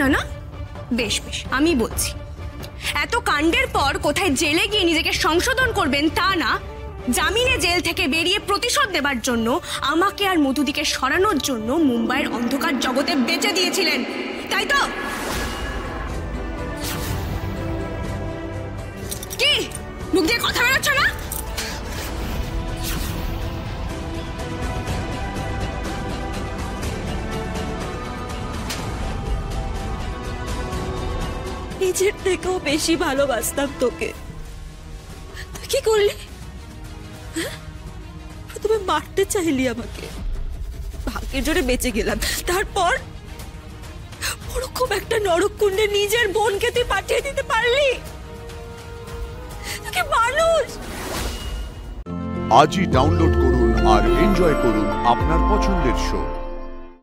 না না, বেশ বেশ, আমি বলছি। এত কাণ্ডের পর কোথায় জেলে গিয়ে নিজেকে সংশোধন করবেন তা না, জামিনে জেল থেকে বেরিয়ে প্রতিশোধ নেবার জন্য আমাকে আর মধুদিকে সরানোর জন্য মুম্বাইয়ের অন্ধকার জগতে বেচে দিয়েছিলেন, তাই তো? কি মুখ দিয়ে কথা বেরোচ্ছে না? নিজের থেকেও বেশি ভালোবাসতাম তোকে, তুই কি করলি? প্রথমে মারতে চাইলি আমাকে, ভাগ্যের জোরে বেঁচে গেলাম। তারপর ওরকম একটা নরককুণ্ডে নিজের বোনকে তুই পাঠিয়ে দিতে পারলি? তোকে মানুষ। আজই ডাউনলোড করুন আর এনজয় করুন আপনার পছন্দের শো।